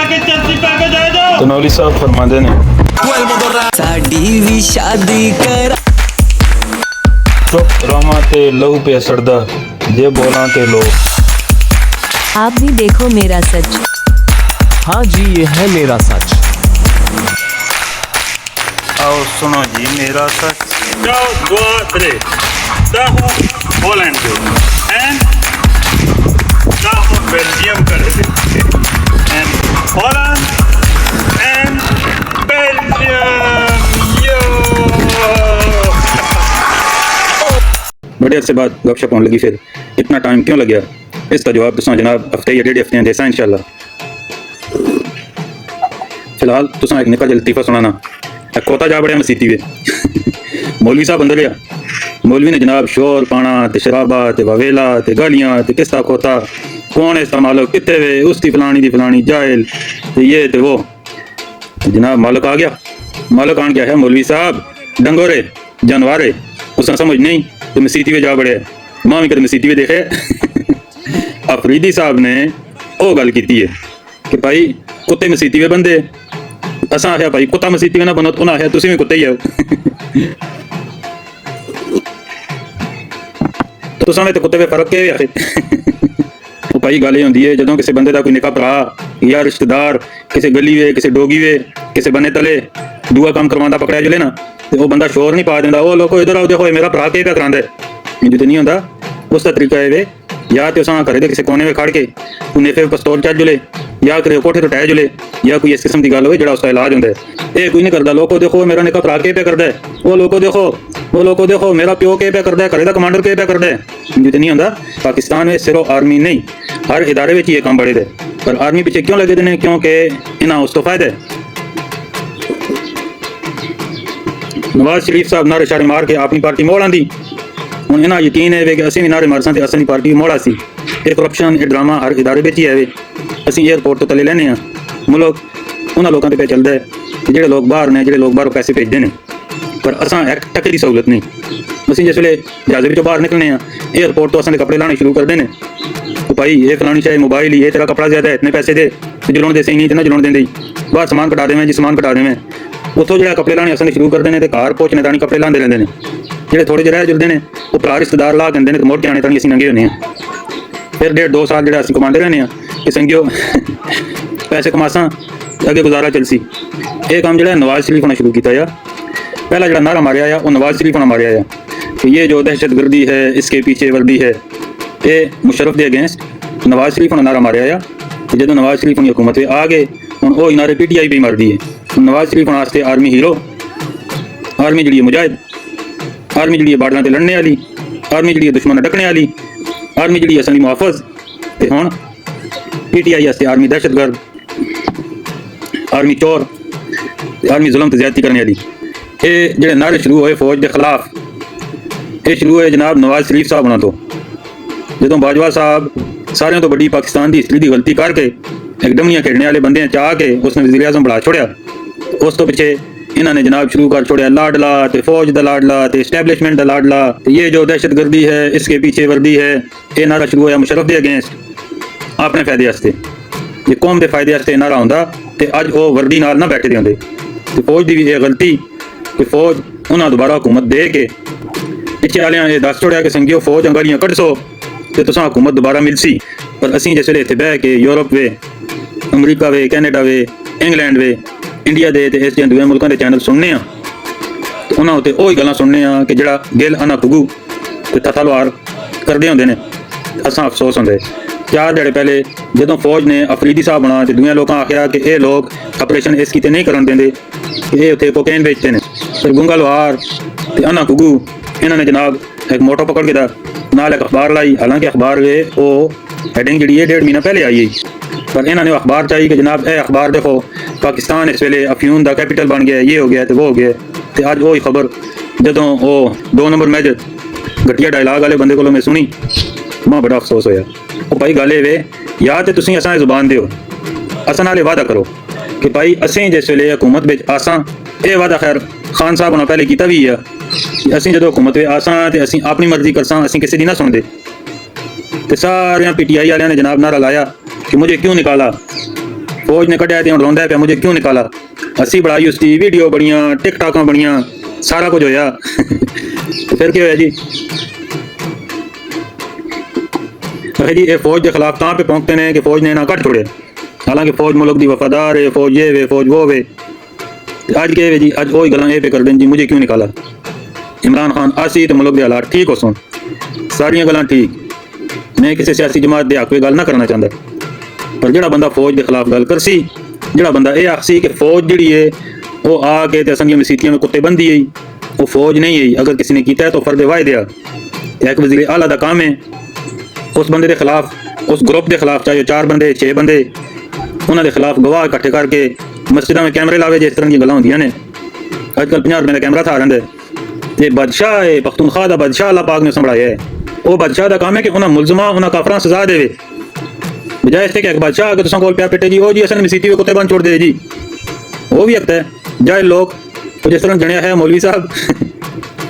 तो मौलवी साहब फरमाते ने साडी भी शादी कर चुप रहा ते लहू पे सड़दा जे बोला ते लो। आप भी देखो मेरा सच। हाँ जी, ये है मेरा सच। आओ सुनो जी मेरा सच। जाओ दुआ करे दाहो पोलैंड के एंड दाहो बेल्जियम करे एंड पोलैंड एंड बेल्जियम यो। बड़े अरसे बाद गपशप होने लगी, फिर इतना टाइम क्यों लग गया? इसका जवाब तुसा जनाब हफ्ते या 1.5 हफ्ते देसा इंशाल्लाह। फिलहाल तुसा एक निक्का जिहा लतीफा सुनाना। खोता जा बड़े मसीती वे मौलवी साहब अंदर गया। मौलवी ने जनाब शोर पाना ते शराबा ते ववेला ते गालियां ते किस्ता खोता कौन है इसका मालिक कितने वे उसकी फलानी दी फलानी जाहिल ते ये ते वो। जनाब मालिक आ गया। मालिक आन गया है मौलवी साहब डंगोरे जानवारे उसने समझ नहीं तो मसीती वे जा बड़े माँ भी कदम मसीती वे देखे। अफरीदी साहब ने वो गल की है कि भाई कुत्ते मसीती वे बंदे असा आख्या भाई कुत्ता मसीती ना बनो, उन्हें आख्या तुसीं भी कुत्ते ही आओ। तो सामने तो कुत्ते में फर्क क्या है आखिर? वो भाई गल होंगी है जो किसी बंदे का कोई निका भरा या रिश्तेदार किसी गली वे किसी डोगी वे किसी बने तले दूआ काम करवांदा पकड़िया जुले ना तो वो बंदा शोर नहीं पा देंदा। वो लोगों इधर आओ देखो मेरा भरा क्या करांदा है जो तो नहीं होंदा। उसका तरीका है वे या तो असा घरे दे किसी कोने में खड़ के उन्हें फिर पिस्तौल चढ़ जुले या करे कोठे तो टह जुले या कोई इस किस्म की गल हो जो उसका इलाज होंदा है। ये कोई नहीं करता। लोगों देखो मेरा निका भरा के पे करदा है, वो लोगों देखो मेरा प्यो के पे करदा है, घरे दा कमांडर के पे करदा है जो तो नहीं होंदा। पाकिस्तान में सिर्फ आर्मी नहीं हर इदारे में ये काम बड़े दे पर आर्मी पीछे क्यों लगे देने क्योंकि इन्हें उस तो फायदा है। नवाज शरीफ साहब नारे शारे मार के अपनी पार्टी मोड़ आंदी ਹੁਣ ਇਹਨਾਂ ਯਕੀਨ ਹੈ ਕਿ ਅਸੀਂ ਵੀ ਨਾਰੇ ਮਾਰਸਾਂ ਤੇ ਅਸਲੀ ਪਾਰਟੀ ਮੋੜਾ ਸੀ। ਇਹ ਕਰਪਸ਼ਨ ਇਹ ਡਰਾਮਾ ਹਰ ਇਦਾਰੇ ਵਿੱਚ ਹੀ ਹੈ। ਅਸੀਂ 에어ਪੋਰਟ ਤੋਂ ਤਲੇ ਲੈਨੇ ਆ ਮੁਲਕ ਉਹਨਾਂ ਲੋਕਾਂ ਤੇ ਪੈ ਚੱਲਦਾ ਹੈ ਜਿਹੜੇ ਲੋਕ ਬਾਹਰ ਨੇ ਜਿਹੜੇ ਲੋਕ ਬਾਹਰੋਂ ਪੈਸੇ ਭੇਜਦੇ ਨੇ ਪਰ ਅਸਾਂ ਇੱਕ ਟੱਕੇ ਦੀ ਸਹੂਲਤ ਨਹੀਂ। ਅਸੀਂ ਜਿਸ ਵੇਲੇ ਜਹਾਜ਼ ਵਿੱਚੋਂ ਬਾਹਰ ਨਿਕਲਨੇ ਆ 에어ਪੋਰਟ ਤੋਂ ਅਸਾਂ ਦੇ ਕੱਪੜੇ ਲਾਣੇ ਸ਼ੁਰੂ ਕਰਦੇ ਨੇ तो भाई ये फलानी चाहिए मोबाइल ही ये तेरा कपड़ा ज़्यादा है इतने पैसे दे तो जुलाने दे सही नहीं इतना जुलाने देंगे बाहर समान कटा देवें जी समान कटा देवें उतों जो कपड़े लाने असन शुरू करते हैं तो घर पहुँचने तानी कपड़े लाते रहते हैं जो थोड़े जे रह जुलते हैं वो भरा रिश्तेदार ला देंगे तो मोड़ के आने तानी असीं नंगे होने फिर 1.5-2 साल जो कमाते रहने कि संगियो पैसे कमासा अगे गुजारा चलसी। ये काम जो नवाज शरीफ ने शुरू किया पहला जो नारा मारिया वो नवाज शरीफ ने मारिया कि ये जो दहशत गर्दी है इसके पीछे वर्दी है ये मुशर्रफ के अगेंस्ट नवाज शरीफ ने नारा मारिया जो नवाज शरीफ की हुकूमत आ गए हूँ वो नारे PTI भी मारती है। नवाज शरीफ वास्ते आर्मी हीरो आर्मी जी मुजाहिद आर्मी जी बार्डर से लड़ने वाली आर्मी जी दुश्मन डकने वाली आर्मी जी असली मुहाफज तो हूँ PTI वास्ते आर्मी दहशतगर्द आर्मी चोर आर्मी जुल्म तो ज्यादती करने वाली। ये जो नारे शुरू होए फौज के खिलाफ ये शुरू होए जनाब नवाज शरीफ साहब होना तो जो बाजवा साहब सारे तो बड़ी पाकिस्तान की हिस्ट्री की गलती करके एक डमियाँ खेड़ने वाले बंदे चाह के उसने वज़ीर आज़म बढ़ा छोड़िया उस तो पिछे इन्होंने जनाब शुरू कर छोड़िया लाडला तो फौज का लाडला तो इस्टेबलिशमेंट का लाडला तो ये जो दहशत गर्दी है इसके पीछे वर्दी है। ये नारा शुरू होया मुशर्रफ के अगेंस्ट अपने फायदे वास्ते ये कौम के फायदे वास्ते नारा होंदा तो अज वो वर्दी नाल ना बैठे होंगे। तो फौज की भी ये गलती कि फौज उन्हें दोबारा हुकूमत दे के पिछे वाले ये दस छोड़िया कि संगियो फौज अंगालियाँ कट सो तो तुसा हुकूमत दोबारा मिलसी पर असीं जिस वेले इत्थे बह के यूरोप वे अमरीका वे कैनेडा वे इंग्लैंड वे इंडिया दे ते इस जिहे दूए मुल्कां दे चैनल सुनने तो उन्हां उत्ते ओही गल्लां सुनने कि जिहड़ा दिल अना पुगू ते तलवार करदे हुंदे ने असां अफसोस हुंदे। 4 दिहाड़े पहले जदों फौज ने अफरीदी साहब बना ते दूए लोकां आखिया कि ये लोग ऑपरेशन इस कीते नहीं करन देंदे कि ये उत्थे कोकेन बेचते हैं फिर गुंगा लोहार ते अना पुगू इन्होंने जनाब एक मोटो पकड़ के नाल एक अखबार लाई। हालांकि अखबार वे वो हैडिंग जी 1.5 महीना पहले आई पर इन्होंने अखबार चाहिए कि जनाब यह अखबार देखो पाकिस्तान इस वेले अफ्यून का कैपिटल बन गया ये हो गया तो वो हो गया तो अज वही खबर जो वो 2 नंबर मैच घटिया डायलॉग वाले बंदे को मैं सुनी मां बड़ा अफसोस होया। वो भाई गल वे या तो तुसीं असां जुबान दिओ असां नाल वादा करो कि भाई असीं जिस वेले हुकूमत विच आसां ये वादा खैर खान साहब ने पहले किया भी है कि असीं जो हुकूमत आसां तो असीं अपनी मर्जी करसां असीं किसी दी ना सुनते तो सारे PTI वाले ने जनाब नारा लाया कि मुझे क्यों निकाला फौज ने कढ़िया ते हुण रोंदा पिया मुझे क्यों निकाला। हसी बढ़ाई उसकी, वीडियो बनिया, टिकटॉकां बनिया, सारा कुछ होया। फिर क्या होया जी? जी ये फौज के खिलाफ तां पे पहुंचते हैं कि फौज ने ना कट छोड़े, हालांकि फौज मुल्क दी वफादार है, फौज ये वे फौज वो वे। अज के वे जी, अज वही गल्लां ये पे कर दें जी मुझे क्यों निकाला। इमरान खान आसी तो मुल्क के हालात ठीक हो सुन, सारियां गल्लां ठीक। मैं किसी सियासी जमात के हक में गल ना करना चाहता, पर जिहड़ा बंदा फौज के खिलाफ गल करसी, जिहड़ा बंदा ये आखसी कि फौज जिहड़ी है वो आके ते असां मसीतियां में कुत्ते बंदी है, वो फौज नहीं है। अगर किसी ने किया है तो फर्द वाहिद है। एक वज़ीर आला दा काम है उस बंदे के खिलाफ, उस ग्रुप के खिलाफ, चाहे 4 बंदे 6 बंदे, उन्होंने खिलाफ गवाह इकट्ठे करके मस्जिदों में कैमरे लावे। जिस तरह की गल्लां होंदियां ने, अजकल 50 रुपए का कैमरा था रहा है। बादशाह है पख्तूनख्वा दा बादशाह अल्लाह पाक ने संभाया है। वो बादशाह का काम है कि उन्हें मुलजमा उन्हें काफरां सजा देवे, बजाय इसके कि एक बादशाह अगर तुसां कोल प्या पिटे जी ओ जी असल मसीती कुत्ते बंद छोड़ दे जी, वो भी हकता है। जाए लोग तो जिस तरह जनिया है मौलवी साहब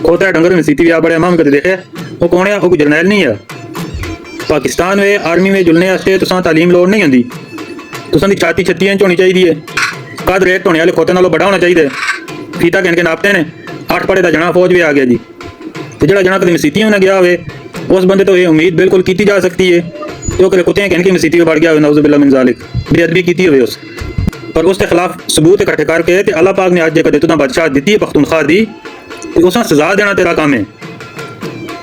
खोता है डंगर मसीती भी आ बड़े माम कदे देखे, वो कौन है? वो कोई जरनैल नहीं है। पाकिस्तान में आर्मी में जुलने वास्ते तुसां तालीम लोड़ नहीं होंदी, तुसां दी छाती 36 इंच होनी चाहिए है, कद रेट होने वाले खोते नालों बड़ा होना चाहिए, फीता कहन के नापते हैं। 8 पढ़े का जना फौज भी आ गया जी, तो जो जना कभी मसीतियों में गया हुए उस बंदे तो ये उम्मीद बिल्कुल की जा सकती है जो कभी कुत्ते कहन की मसीती में बढ़ गया हो, नौज़ुबिल्ला मिन ज़ालिक, बेअदबी की हुई उस पर उसके खिलाफ सबूत इकट्ठे करके ते अल्लाह पाक ने आज कदे तुना बादशाह दी है पख्तूनख्वा दी, तो उस सजा देना तेरा काम है।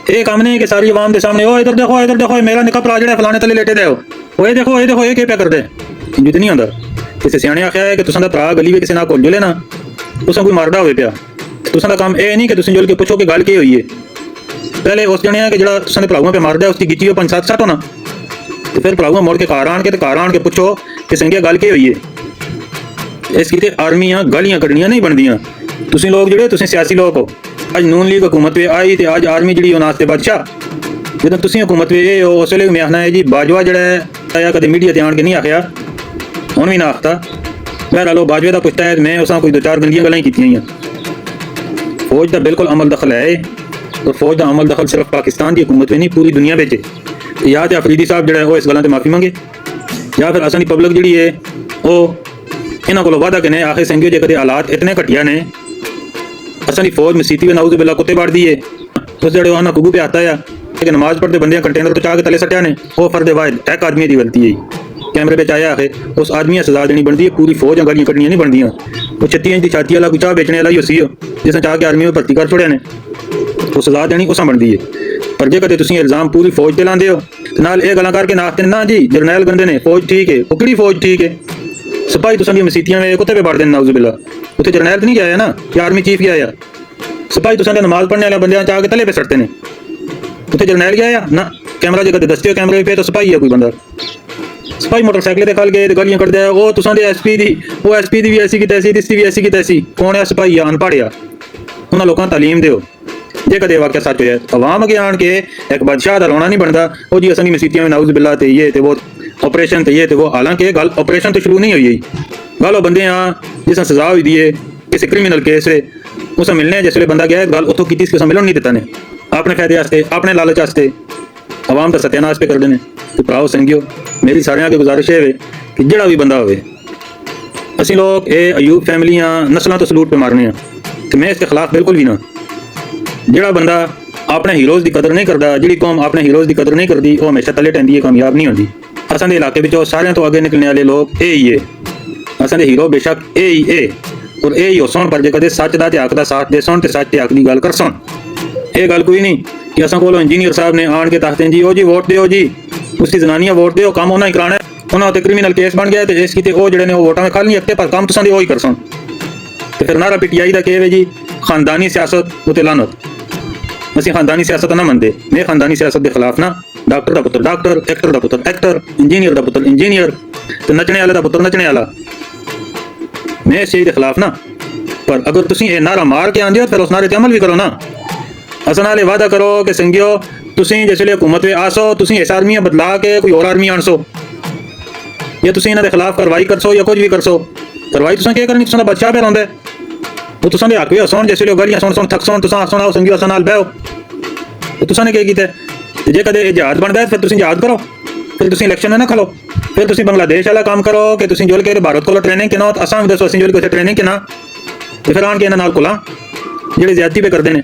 ये काम नहीं कि सारी आवाम के सामने ओ इधर देखो मेरा निका भरा जो फलाने तले लेटे दे हो, ये देखो ये क्या प्या करते इंज नहीं होंदा। किसी सियाने आख्या है कि तुसां दा भरा गली में किसी ना घुल जुले ना तुसां कोई मारदा होवे पिया, तुसां दा काम ये नहीं कि तुसीं जुल के पुछो कि गल की हुई है। पहले उस जने है कि जो तुसां दे भरावां पे मारदा उसकी गिची 5-7 सट होना, तो फिर भरावां मुड़ के घर आन के पुछो कि संगिया गल की हुई है। इस किते आर्मियां गालियां कढ़नियां नहीं बनदियां। तुसीं लोग जिहड़े तुसीं सियासी लोग हो, अज नून लीग हुकूमत पे आई तो अज आर्मी जी नास्ते बादशाह, जो तुसीं हुकूमत पे ये हो उस वे मैं आखना है जी बाजवा जड़ा कदे मीडिया ते आन के नहीं आखिया, हुण भी ना आखता। बहरहाल बाजवे का पुछता है, मैं उस कोई 2-4 गंदियां गल्लां ही कीतियां। फौज का बिल्कुल अमल दखल है, और फौज का अमल दखल सिर्फ पाकिस्तान की हुकूमत में नहीं पूरी दुनिया में। या तो अफरीदी साहब जो है इस गल्लां ते माफ़ी मंगे, या फिर असां दी पब्लिक जी है वो इन्हों को वादा कने आखिर संगियो जे कदे हालात इतने घटिया ने, असां दी फौज मसीती में नाउज़ुबिल्ला कुत्ते बाड़ दी है, उस जड़े उन्होंने कुगू पे आता है लेकिन नमाज पढ़ते बंदे कंटेनर तो चाह के तले सटिया ने, वो फर्द वाहिद एक आदमी की गलती है। कैमरे पे चाया आखे उस आदमी सजा देनी बनती है, पूरी फौज गालियां कढ़नियां नहीं बनदियां। वो 36 इंच की छाती वाला कोई चाह बेचने वाला ही उसी हो जिसने चाह के आर्मी में भर्ती कर छोड़े ने, वो सजा देनी उस बनती है। पर जे कदे तुसीं इल्जाम पूरी फौज ते लांदे हो नाल ये गल्लां करके नाखते ना जी जरनैल गंदे ने, फौज ठीक है, उकड़ी फौज ठीक है, सिपाही तुसां दी मसीतियां में कुत्ते पे बाड़ देन नाउज़ुबिल्ला। उत्थे जरनैल तो नहीं गया ना, या आर्मी चीफ गया, सिपाही तुसां दे नमाज पढ़ने वाले बंदे चाह के तले पे सटते ने, उत्थे जरनैल गया ना। कैमरा जे कदे दसते हो कैमरे पे तो सिपाही है कोई बंदा, सिपाही मोटरसाइकिल ते खल गए गालियां कढ़दा है, वो तुसां दे एसपी दी भी ऐसी की तैसी, दिसदी भी ऐसी की तैसी, कौन है सिपाही अनपढ़ आ, उन्हां लोकां तालीम दिओ। जे कदे वाकया सच होया अवाम अगे आन के एक बादशाह दा रोना नहीं बनता वो जी असां मसीतियां में नाउज़ुबिल्ला ते ये ते वो ऑपरेशन ते ये ते वो, हालांकि गल ऑपरेशन तो शुरू नहीं हुई, गल वो बंदे हाँ जिस सजा हुई दी है किसी क्रिमिनल केस है उस मिलने जिसले बंदा गया गल उतों की किसी मिलन नहीं दिता ने, अपने फायदे वास्ते अपने लालच वास्ते आवाम का सत्यानाश पे कर देने। तो भराओ संगियो मेरी सारे अगे गुजारिश है कि जड़ा भी बंदा होवे, असी लोग ये अयूब फैमिलियां नस्लों तो सलूट पे मारने हैं, तो मैं इसके खिलाफ बिल्कुल भी ना। जिहड़ा बंदा अपने हीरोज़ की कदर नहीं करता, जिहड़ी कौम अपने हीरोज़ की कदर नहीं करती वो हमेशा तले टहंदी है, कामयाब नहीं होती। असां दे इलाके विचों सारियां तो अगे निकलने वाले लोग ये ही है, असां दे हीरो बेशक ये ही है और ये ही हो सुन, पर जे कदे सच दा ते हक दा साथ दे सुन ते सच ते हक दी गल कर सुन। ये गल कोई नहीं कि असां कोलों इंजीनियर साहब ने आन के दसते जी ओ जी वोट दिओ जी, उसकी जनानियां वोट दिओ, काम उन्हें ही कराना है, उन्होंने उत्ते क्रिमिनल केस बन गया तो इस की वो जड़े ने वो वोटां में खल नहीं हकते, पर काम तुसां दे वो ही कर सुन। तो फिर नारा PTI का कहे जी खानदानी सियासत उत्ते लानत, असीं खानदानी सियासत ना मनते, मैं खानदानी सियासत के खिलाफ ना। डॉक्टर का पुत्र डॉक्टर, एक्टर का पुत्र एक्टर, इंजीनियर का पुत्र इंजीनियर, तो नचने वाले का पुत्र नचने वाला, मैं इस चीज़ के खिलाफ ना। पर अगर तुसीं ये नारा मार के आंदे हो फिर उस नारे ते अमल भी करो ना। असां नाल वादा करो कि संगियो तुसीं जिसले हुकूमत में आसो तुसीं इस आर्मी बदला के कोई और आर्मी आनसो, या तुसीं इन्हां दे खिलाफ कार्रवाई करसो या कुछ भी करसो। कार्रवाई तुसां क्या करनी, तुसां दा बादशाह पे रौंदा वो तुसां दे हक भी सुन, जिसले गालियां सुन सुन थक सुन तुसां सुनाओ संगियो असां नाल बैहो, तो तुसां ने क्या कीता। जे कदे जहाज बनदा है फिर तुसीं जहाज करो, फिर तुसीं इलेक्शन में ना खलो, ਫਿਰ ਤੁਸੀਂ ਬੰਗਲਾਦੇਸ਼ ਵਾਲਾ ਕੰਮ ਕਰੋ ਕਿ ਤੁਸੀਂ ਜੁਲ ਕੇ ਭਾਰਤ ਕੋਲ ਟ੍ਰੇਨਿੰਗ ਕਿਨਾਂ ਅਸਾਂ ਵੀ ਦੱਸੋ ਅਸੀਂ ਜੁਲ ਕੇ ਟ੍ਰੇਨਿੰਗ ਕਿਨਾਂ ਤੇ ਫਿਰ ਆਣ ਕੇ ਇਹਨਾਂ ਨਾਲ ਕੋਲਾਂ ਜਿਹੜੇ ਜ਼ਿਆਦਤੀ पे ਕਰਦੇ ਨੇ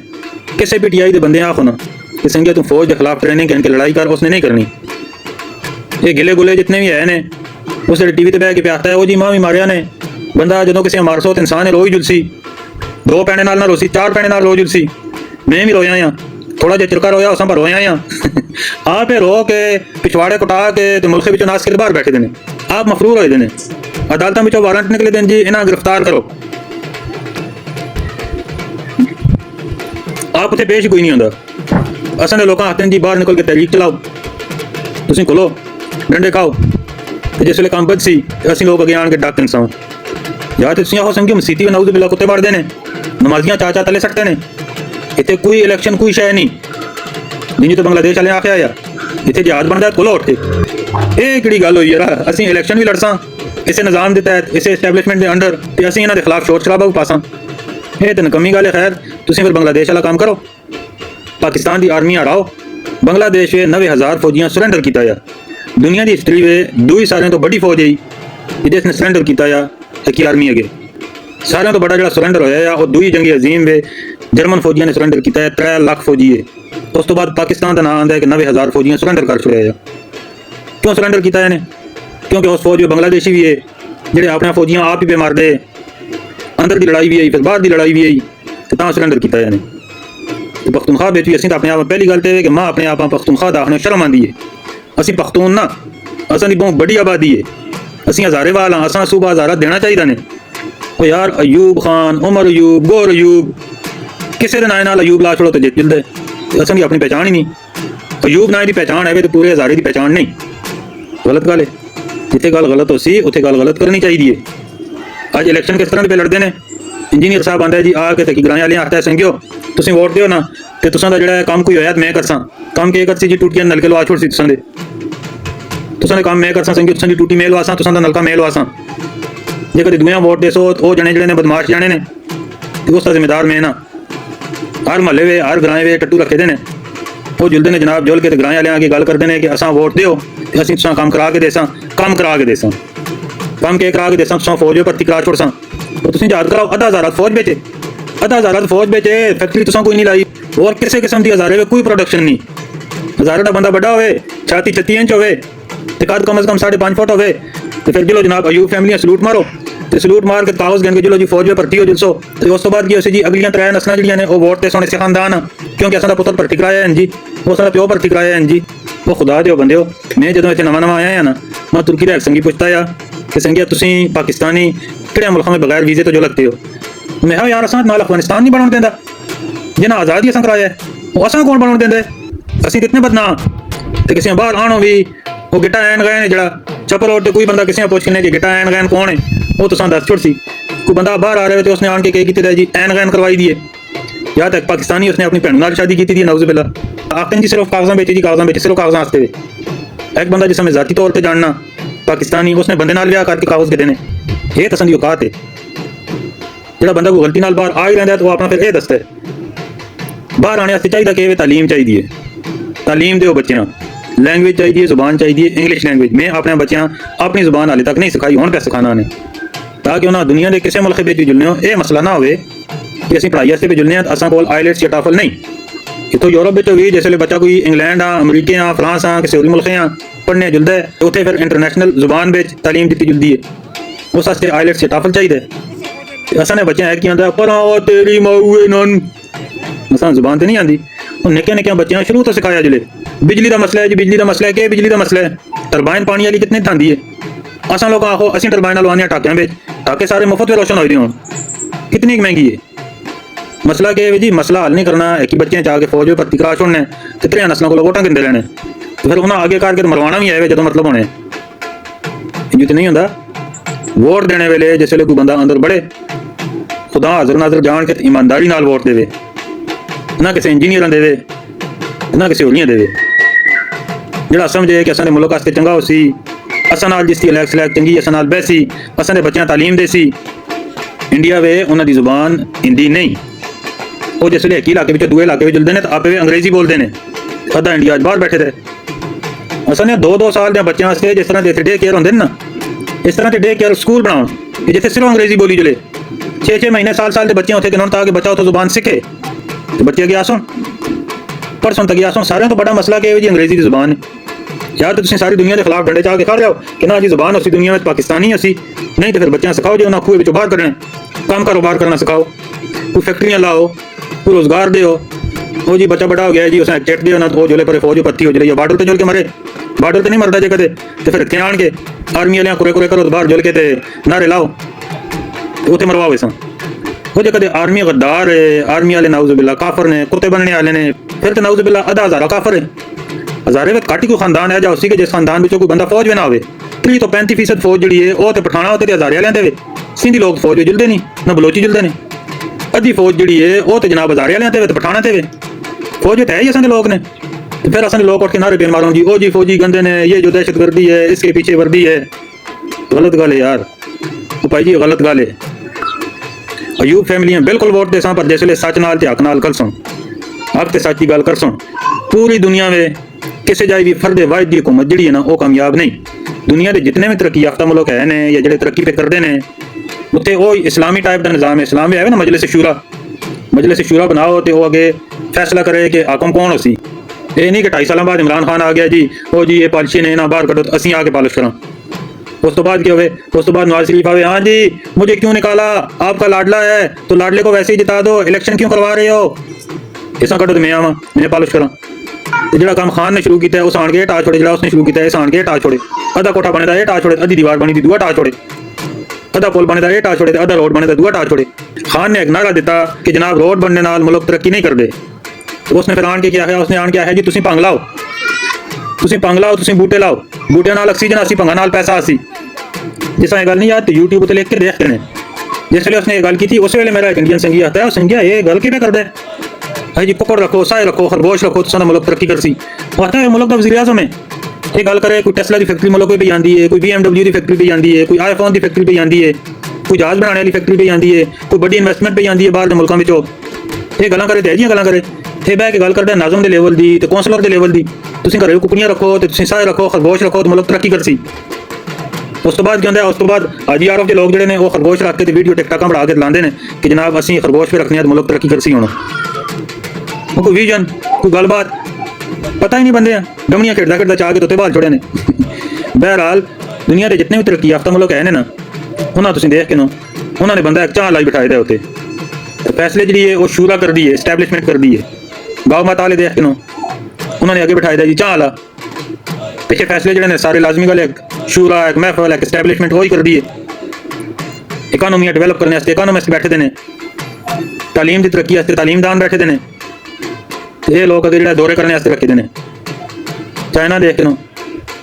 ਕਿਸੇ ਪੀਟੀਆਈ ਦੇ ਬੰਦੇ ਆਖੋ ਨਾ कि संजय तू फौज के खिलाफ ट्रेनिंग कहने की लड़ाई कर उसने नहीं करनी ये गिले गुले जितने भी है ने उस टीवी ते बह के प्याता है वो जी मां भी मारिया ने बंदा जो किसी मारसो तो इंसान है रोई जुलसी 2 पैने नाल ना रोसी 4 पैने नाल रो जुलसी मैं भी रोया हाँ थोड़ा जिहा चिरका रोया उस पर रोया हाँ आप रो के पिछवाड़े कुटा के मुल्क विचों नास के बाहर बैठे ने आप मफरूर होए ने अदालतों विचों वारंट निकले दिन जी इन्हां गिरफ्तार करो आप उत्थे पेश कोई नहीं होंदा असां दे लोकां हत्थां जी बाहर निकल के तहरीक चलाओ तुसीं खोलो डंडे खाओ ते जिस वेले काम बद सी असीं लोग अगे आण के डाकन सां या ते तुसीं आहो संगी मसीती नाउज़ बिल्ला कुत्ते वड़दे ने नमाजियां चाचा तले सट्टे ने इत्थे कोई इलेक्शन कोई शै नहीं जिन्नी तो बांग्लादेश वाले आख्या यार इत्थे जहाज बनदा खोलो उठ के ਇਹ ਕਿਹੜੀ ਗੱਲ ਹੋਈ ਯਾਰ ਅਸੀਂ ਇਲੈਕਸ਼ਨ ਵੀ ਲੜਸਾਂ ਇਸੇ ਨਿਜ਼ਾਮ ਦੇ ਤਹਿਤ ਇਸੇ ਐਸਟੈਬਲਿਸ਼ਮੈਂਟ ਦੇ ਅੰਡਰ ਤੇ ਅਸੀਂ ਇਹਨਾਂ ਦੇ ਖਿਲਾਫ ਸ਼ੋਰ ਸ਼ਰਾਬਾ ਵੀ ਪਾਸਾਂ ਇਹ ਤਾਂ ਨਕਮੀ ਗੱਲ ਹੈ ਖੈਰ ਤੁਸੀਂ ਫਿਰ ਬੰਗਲਾਦੇਸ਼ ਵਾਲਾ ਕੰਮ ਕਰੋ पाकिस्तान की आर्मी हटाओ बांग्लादेश में 90,000 फौजियां सरेंडर किया या दुनिया की हिस्ट्री में 2 ही सारे तो बड़ी फौज है जिसने सरेंडर किया या की आर्मी अगे सारे तो बड़ा जो सरेंडर होया वो 2 ही जंगी अजीम में जर्मन फौजियों ने सरेंडर किया 3 लाख फौजी है उस तो बाद पाकिस्तान का नाम आता है कि 90,000 फौजियां सरेंडर कर छुड़िया या क्यों सरेंडर किया इन्हें क्योंकि उस फौज में बांग्लादेशी भी है जोड़े अपने फौजियां आप ही पे मार दे अंदर की लड़ाई भी आई फिर बाहर की लड़ाई भी आई तो सरेंडर किया इन्हें पख्तूनख्वा भी असीं तो अपने आप पहली गल तो कि मां अपने आप पख्तूनख्वा दा आखने शर्म आती है असीं पख्तून ना असां दी बहुत बड़ी आबादी है असीं हज़ारेवाल हाँ असां सूबा हज़ारा देना चाहिए ने ओ यार अयूब खान उमर अयूब गौर अयूब किसी के नाम नाल अयूब ला छोड़ो तो जित जल्द असां दी अपनी पहचान ही नहीं अयूब नाम की पहचान है तो पूरे हज़ारे की पहचान नहीं गलत गल है जिथे गल गलत हो सी उत्थे गल गलत करनी चाहिए अज इलेक्शन किस तरह पे लड़ते हैं इंजीनियर साहब आंदा जी आके ते ग्रां वाले आखता है संगियो तुसीं वोट दिओ ना ते तुसां दा जिहड़ा काम कोई होया मैं करसां काम के करसी जी टूटियां नलके लवा छोड़ सी तुसां दे काम मैं करसां संगियो तुसां दी टूटी मैं लवासां तुसां दा नलका मैं लवासां जे कदी दुनिया वोट देसो ओ जने जिहड़े ने बदमाश जाने ने ते उसका जिम्मेदार मैं ना हर महल्ले वे हर ग्रां वे टट्टू रखे दे ने वो जुलदे ने जनाब जुल के ते ग्रां वाले आके गल करदे ने कि असां वोट दिओ ते असीं तुसां काम करा के देसां काम करा के देसां काम के करा के देसां तुसां फौज भर्ती करा छोड़सां तो तुसीं याद कराओ आधा हज़ार फौज बेचे आधा हज़ार फौज बेचे फैक्ट्री तुसां कोई नहीं लाई और किसी किस्म की हज़ारे में कोई प्रोडक्शन नहीं हज़ारे का बंदा बड़ा होवे छाती 36 इंच होवे ते कद कम से कम 5.5 फुट होवे तो फिर चलो जनाब अयूब फैमिली सलूट मारो तो सलूट मार के कागज़ गिन के चलो जी फौज में भर्ती हो जलसो तो उस तो बाद की उस जी अगलियां 3 नस्लां जिहड़ियां ने वो वोट ते सोने से खानदान क्योंकि असां दा पुत्तर भर्ती कराया हैं जी वो सारा प्यो भर्ती कराया हैं जी वो खुदा दे बंदे हो मैं जदों इत्थे नवां आया है ना मैं तुर्की दा संगी पुछता या कि संगिया तुसीं पाकिस्तानी किहड़े मुल्कां में बगैर वीज़े तो जो लगते हो मैं कहा यार असां नाल अफगानिस्तान नहीं बनन देंदा जिन्हां आज़ादी असां कराया वो असां कौन बनन देंदे असीं कितने बदनाम ते किसी बाहर आनो भी वो गिट्टा ऐन गए ने जड़ा चप्पर रोड ते कोई बंदा किसी पुछ के कि गिट्टा ऐन गैन कौन है वो तुसां दस छुड़ सी कोई बंदा बाहर आ रहा है तो उसने आन के कह कीते जी ऐन गैन करवाई दी है या तक पाकिस्तानी उसने अपनी भैन नाल शादी की थी नाउज़ बिल्ला आखते हैं जी सिर्फ कागज़ां बेचे जी कागज़ां बेचे सिर्फ कागज़ां वास्ते एक बंदा जिस हमें ज़ाती तौर पर जानना पाकिस्तानी उसने बंदे नाल ब्याह करके कागज़ के देने ये तो असां दी औकात है ਜਿਹੜਾ ਬੰਦਾ ਕੋਈ ਗਲਤੀ ਨਾਲ ਬਾਹਰ ਆ ਹੀ ਰਹਿੰਦਾ ਤਾਂ ਉਹ ਆਪਣਾ ਫਿਰ ਇਹ ਦੱਸਦਾ ਬਾਹਰ ਆਣੇ ਵਾਸਤੇ ਚਾਹੀਦਾ ਕਿ ਤਾਲੀਮ ਚਾਹੀਦੀ ਹੈ ਤਾਲੀਮ ਦਿਓ ਬੱਚਿਆਂ लैंग्वेज चाहिए जुबान चाहिए इंग्लिश लैंग्वेज मैं अपने बच्चों अपनी जुबान हाले तक नहीं सिखाई हुण पे सिखाना ने ताकि उन्हें दुनिया के किसी मुल्क में जुलने हो ये मसला ना होवे कि असीं पढ़ाई वास्ते जुलने हैं असां कोल आईलेट्स या टॉफल नहीं इतों यूरोप में भी जिसले बच्चा कोई इंग्लैंड हाँ अमरीके हाँ फ्रांस हाँ किसी होर मुल्क हाँ पढ़ने जुलता है उत्थे फिर इंटरनेशनल जुबान में तालीम दी जुलती है उस वास्ते आईलेट्स या टॉफल चाहिए असां ने बच्चे है कि आंदा पर तेरी माऊ नन असां जुबान तो नहीं आती हूँ निक्के निक्के बच्चों शुरू तो सिखाया जिले बिजली का मसला है जी बिजली का मसला है कि बिजली का मसला है टरबाइन पानी वाली कितने थांदी है असां लोग आखो असीं टरबाइन लवाने टाकियां में टाके सारे मुफ्त में रोशन हो रहे हों कितनी महंगी है मसला क्या है जी मसला हल नहीं करना है कि बच्चे जाके फौज में भर्ती करा छोड़ने तो 3 नस्लों को वोटां गिनते रहने तो फिर उन्हें आगे करके मरवाना भी आए जो मतलब होने इंज तो नहीं होंदा वोट देने वेले जिसले कोई बंदा अंदर बढ़े खुदा हाजिर नाजर जान के ईमानदारी नाल वोट देवे ना किसी इंजीनियर देवे ना किसी होरियां देवे ਜਿਹੜਾ ਸਮਝੇ ਕਿ ਅਸਾਂ ਦੇ ਮੁਲਕ ਵਾਸਤੇ ਚੰਗਾ ਹੋ ਸੀ ਅਸਾਂ ਨਾਲ ਜਿਸ ਦੀ ਇਲੈਕਸ ਚੰਗੀ ਅਸਾਂ ਨਾਲ ਬੈਸੀ ਅਸਾਂ ਦੇ ਬੱਚਿਆਂ ਤਾਲੀਮ ਦੇ ਸੀ ਇੰਡੀਆ ਵੇ ਉਹਨਾਂ ਦੀ ਜ਼ੁਬਾਨ ਹਿੰਦੀ ਨਹੀਂ ਉਹ ਜਿਸ ਵੇਲੇ ਇੱਕ ਇਲਾਕੇ ਵਿੱਚ ਦੂਏ ਇਲਾਕੇ ਵਿੱਚ ਜੁਲਦੇ ਨੇ ਤਾਂ ਆਪੇ ਅੰਗਰੇਜ਼ੀ ਬੋਲਦੇ ਨੇ ਅੱਧਾ ਇੰਡੀਆ 'ਚ ਬਾਹਰ ਬੈਠੇ ਰਹੇ ਅਸਾਂ ਨੇ 2-2 ਸਾਲ ਦੇ ਬੱਚਿਆਂ ਵਾਸਤੇ ਜਿਸ ਤਰ੍ਹਾਂ ਦੇ ਡੇ ਕੇਅਰ ਹੁੰਦੇ ਨੇ ਨਾ, ਇਸ ਤਰ੍ਹਾਂ ਦੇ ਡੇ ਕੇਅਰ ਸਕੂਲ ਬਣਾਉਣ ਕਿ ਜਿੱਥੇ ਸਿਰਫ ਅੰਗਰੇਜ਼ੀ ਬੋਲੀ ਚਲੇ। 6-6 ਮਹੀਨੇ ਸਾਲ ਦੇ ਬੱਚੇ ਉੱਥੇ ਕਿਨੋਂ ਤਾਂ ਕਿ ਬੱਚਾ ਉੱਥੋਂ ਜ਼ੁਬਾਨ ਸਿੱਖੇ ਤੇ ਬੱਚੇ ਅੱਗੇ ਆਸਣ ਪਰਸੋਂ ਤੱਕ ਆਸਣ। ਸਾਰਿਆਂ ਤੋਂ ਵੱਡਾ ਮਸਲਾ ਕਿ ਇਹ ਜੀ ਅੰਗਰੇਜ਼ੀ ਦੀ ਜ਼ੁਬਾਨ ਹੈ। ਜਾਂ ਤਾਂ ਤੁਸੀਂ ਸਾਰੀ ਦੁਨੀਆ ਦੇ ਖਿਲਾਫ ਡੰਡੇ ਚਾਹ ਕੇ ਖੜ ਜਾਓ ਕਿ ਨਾ ਜੀ ਜ਼ੁਬਾਨ ਅਸੀਂ ਦੁਨੀਆ ਵਿੱਚ ਪਾਕਿਸਤਾਨੀ ਅਸੀਂ, ਨਹੀਂ ਤਾਂ ਫਿਰ ਬੱਚਿਆਂ ਸਿਖਾਓ ਜੀ ਉਹਨਾਂ ਖੂਹੇ ਵਿੱਚੋਂ ਬਾਹਰ ਕੱਢਣਾ, ਕੰਮ ਕਾਰੋਬਾਰ ਕਰਨਾ ਸਿਖਾਓ, ਕੋਈ ਫੈਕਟਰੀਆਂ ਲਾਓ, ਕੋਈ ਰੋਜ਼ਗਾਰ ਦਿਓ। ਉਹ ਜੀ ਬੱਚਾ ਬੜਾ ਹੋ ਗਿਆ ਜੀ ਉਸੇ ਚਿੱਟ ਦਿਓ ਨਾ, ਉਹ ਜੋਲੇ ਪਰੇ ਫੌਜ ਪੱਤੀ ਹੋ ਜਾਏ, ਬਾਰਡਰ ਤੇ ਜੁਲ ਕੇ ਮਰੇ, ਬਾਰਡਰ ਤੇ ਨਹੀਂ ਮਰਦਾ ਜੇ ਕਦੇ, ਤੇ ਫਿਰ ਇੱਥੇ ਆਣ ਕੇ ਆਰਮੀ ਵਾਲਿਆਂ ਕੁਰੇ ਕਰੋ ਬਾਹਰ ਜੁਲ ਕੇ ਤੇ ਨਾਰੇ ਲਾਓ ਤੇ ਉੱਥੇ ਮਰਵਾਓ ਇਸਾਂ। ਉਹ ਜੇ ਕਦੇ ਆਰਮੀ ਗੱਦਾਰ ਹੈ, ਆਰਮੀ ਵਾਲੇ ਨਾਊਜ਼ੁबिल्ला ਕਾਫਰ ਨੇ, ਕੁੱਤੇ ਬਣਨੇ ਵਾਲੇ ਨੇ, ਫਿਰ ਤੇ ਨਾਊਜ਼ੁबिल्ला ਅੱਧਾ ਹਜ਼ਾਰਾ ਕਾਫਰ ਹੈ। ਹਜ਼ਾਰੇ ਵਿੱਚ ਘੱਟ ਹੀ ਕੋਈ ਖਾਨਦਾਨ ਹੈ ਜਾਂ ਉਸੇ ਕਿ ਜਿਸ ਖਾਨਦਾਨ ਵਿੱਚੋਂ ਕੋਈ ਬੰਦਾ ਫੌਜ ਵੀ ਨਾ ਹੋਵੇ। 30 ਤੋਂ 35% ਫੌਜ ਜਿਹੜੀ ਹੈ ਉਹ ਤੇ ਪਠਾਣਾ ਉੱਤੇ ਤੇ ਹਜ਼ਾਰੇ ਵਾਲਿਆਂ ਦੇ ਵੇ। ਸਿੰਧੀ ਲੋਕ ਫੌਜ ਵਿੱਚ ਜੁਲਦੇ ਨਹੀਂ, ਨਾ ਬਲੋਚੀ ਜੁਲਦੇ ਨੇ। ਅੱਧੀ ਫੌਜ ਜਿਹੜੀ ਹੈ ਉਹ ਤੇ ਜਨਾਬ ਹਜ਼ਾਰੇ ਵਾਲਿਆਂ ਤੇ ਵੇ ਤੇ ਪਠਾਣਾ ਤੇ ਵੇ। फौज है ही असां लोग ने, तो फिर असां लोग उठ के नारे पे मारो जी ओ जी फौजी गंदे ने, ये जो दहशतगर्दी है इसके पीछे वर्दी है। गलत गल है यार, तो भाई जी गलत गल है। अयूब फैमिलियां बिल्कुल वोट दे सा, पर जिसले सच नाल ते हक नाल कर सुन, हक ते सच की गल कर सुन। पूरी दुनिया में किसी जाए भी फर्द वाहिद दी हुकूमत जिहड़ी है ना वो कामयाब नहीं। दुनिया के जितने भी तरक्की याफ्ता मुल्क है ने या जिहड़े तरक्की पे करते हैं उत्थे वो इस्लामी टाइप का निज़ाम है। इस्लाम में है ना मजलिस शूरा बनाओ तो वो अगे फैसला करे कि हाकम कौन हो सी। ये नहीं कि 2.5 साल बाद इमरान खान आ गया जी ओ जी ये पॉलिसी ने ना बाहर कटो तो असीं आके पॉलिश करा। उस तो बाद क्या हुए, उस तो बाद नवाज शरीफ आवे, हाँ जी मुझे क्यों निकाला, आपका लाडला है तो लाडले को वैसे ही जिता दो, इलेक्शन क्यों करवा रहे हो, इसा कटो तो मैं आवा मैं पॉलिश करा। जो काम खान ने शुरू किया उस आण के टाच छोड़े, जो उसने शुरू किया इस आण के टाच छोड़े। अद्धा कोठा बने ये टाच छोड़े, अद्धी दीवार बनी दी दूआ टाच छोड़े, अद्धा पुल बने ये टाच छोड़े, अद्धा रोड बने दूआ टाच छोड़े। खान ने एक नारा दिता कि जनाब रोड बनने नाल मुल्क तरक्की नहीं करते। तो उसने फिर आण के क्या है, उसने आण के है जी तुसीं भंग लाओ, तुसीं बूटे लाओ, बूटियां नाल ऑक्सीजन आसी, भंगा नाल पैसा आसी। जिस तरह गल नहीं यार तो यूट्यूब पर लिख के देखते हैं। जिस वे उसने गल की थी उस वे मेरा एक इंडियन संगी आता है, संगिया ये गल किवें करदा है जी, कुक्कड़ रखो, साए रखो, खरगोश रखो, तुसां दा मुल्क तरक्की करसी। आता है मुल्क दा वज़ीर आज़म है, ये गल करे कोई टेस्ला की फैक्ट्री मुल्क पे जाती है, कोई BMW की फैक्ट्री पे जाती है, कोई iPhone की फैक्ट्री पे जाती है, कोई जहाज बनाने वाली फैक्ट्री पे जाती है, कोई बड़ी इन्वेस्टमेंट पे जाती है बाहर के मुल्कों में। ये गल्लां करे ते गल्लां करे थे बह के गल करदा नाज़म के लेवल की तो कौंसलर के लेवल की। तुसीं घरे कुकड़ियां रखो तो तुसीं साए रखो, खरगोश रखो तो मुल्क तरक्की करसी। उस तो बाद क्या होंदा, उस तो बाद हाजी आरफ के लोग जिहड़े ने वो खरगोश रख के वीडियो टिकटाकां बना के लांदे ने कि जनाब असीं खरगोश पे रखने मुल्क तरक्की करसी। हुण कोई विजन कोई गलबात पता ही नहीं, बंदे डमनियां खेडदा चाह के तो बाल छोड़े ने। बहरहाल दुनिया के जितने भी तरक्की याफ्ता मुल्क है ना उन्होंने तुसीं देख के ना उन्होंने बंदा एक चाह लाई बिठाए दा उत्ते, तो फैसले जी है वो शूरा कर दी है, एस्टैबलिशमेंट कर दी है। गाँव माता वाले देख के ना उन्होंने आगे बिठाया दा जी चाह ला, पिछले फैसले जो सारे लाजमी वाले शूरा एक महफल एक एस्टैबलिशमेंट वही कर दी है। इकानोमियां डेवलप करने इकानोमिस्ट बैठे ने, तालीम की तरक्की तालीमदान बैठे ने, ये लोग अगर जो दौरे करने रखे ने। चाइना देख लो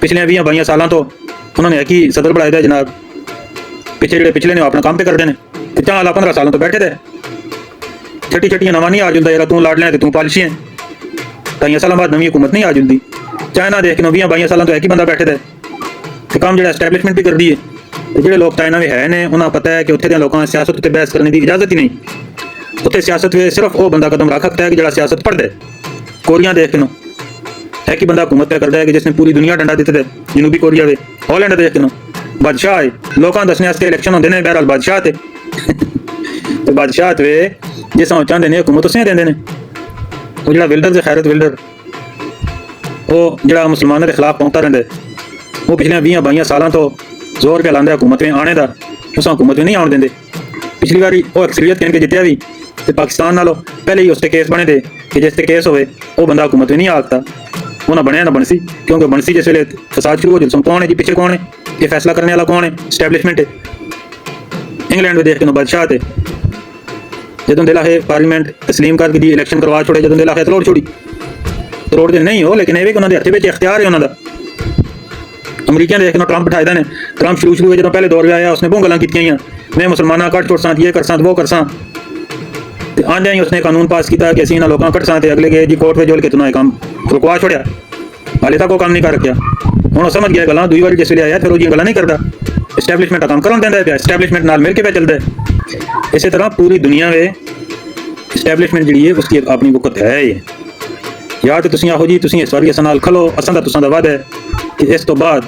पिछले 20-22 सालों तो उन्होंने एक ही सदर बढ़ाए थे जनाब, पिछले ने अपना काम पे करते हैं, तो 15 सालों तो बैठे थे। छटियां नवा नहीं आ जुलता यार, तू लाड लें तू पॉलिसी है, 2 साल बाद नवी हुकूमत नहीं आ जुलती। चाइना देख लो 20-22 सालों तो एक ही बंदा बैठे थे, तो काम जो एस्टैबलिशमेंट भी कर दी है। तो जो लोग चाइना में है ने उन्हें पता है कि उत्थे दे लोगों सियासत उत्ते बहस करने की इजाजत ही नहीं। उत्थे सियासत में सिर्फ वो बंदा कदम रख सकता है कि जो सियासत पढ़ता है। कोरिया देख लो है कि बंदा हुकूमत पे करता है कि जिसने पूरी दुनिया डंडा दिते थे, जनूबी कोरिया वे। हॉलैंड देख लो बादशाह है, लोगों दसने वास्ते इलेक्शन होंदे ने, बहरहाल बादशाह थे तो बादशाह वे जिस चाहते हैं हुकूमत उसे देंदे ने। वो जो विल्डर से खैरत विल्डर वो जो मुसलमानों के खिलाफ पहुंचता रहा है, वो पिछले 20-22 सालों तो जोर के लांदा हुकूमत में आने का, उस हुकूमत में नहीं आने देंगे। पिछली बारी वो अक्सरीयत कह के जितया भी तो पाकिस्तान नालों पहले ही उसके केस बने थे कि जिससे केस होवे वो बंदा हुकूमत में नहीं आ सकता। वो ना बनया ना बनसी, क्योंकि बनसी जिस वे फसाद शुरू हो जाए कौन है जी पीछे, कौन है ये फैसला करने वाला, कौन है एस्टैबलिशमेंट है। इंग्लैंड में देख के बादशाह थे, जदों दिला है पार्लीमेंट तस्लीम कर दी, इलेक्शन करवा छोड़े, जदों दिला है तरोड़ छोड़ी, तरोड़ दे नहीं हो लेकिन ये भी उन्होंने हथे में इख्तियार है उन्होंने। अमरीका देख लो ट्रंप बिठाए ने, ट्रंप शुरू जो पहले दौर में आया उसने बहुत गल्लां कीतियां, मैं मुसलमाना कट छोड़ सा, ये कर सा वो कर सा, आंदे ही उसने कानून पास किया कि असीं लोगों कट सा, अगले गए जी कोर्ट में जोल के तुम्हें काम रुकवा छोड़िया, हाले तक वो काम नहीं कर रखा। हुण समझ गया गल्लां, दूई बार जिस वे आया फिर वो जी गल्लां नहीं करता, एस्टैबलिशमेंट का काम करन देंदा है, एस्टैबलिशमेंट नाल मिल के पे चलता है। इसी तरह पूरी दुनिया में एस्टैबलिशमेंट जी है उसकी अपनी वक्त है ही। ਜਾਂ ਤੇ ਤੁਸੀਂ ਆਹੋ ਜੀ ਤੁਸੀਂ ਇਸ ਵਾਰੀ ਅਸਾਂ ਨਾਲ ਖਲੋ, ਅਸਾਂ ਦਾ ਤੁਸਾਂ ਦਾ ਵਾਅਦਾ ਹੈ ਕਿ ਇਸ ਤੋਂ ਬਾਅਦ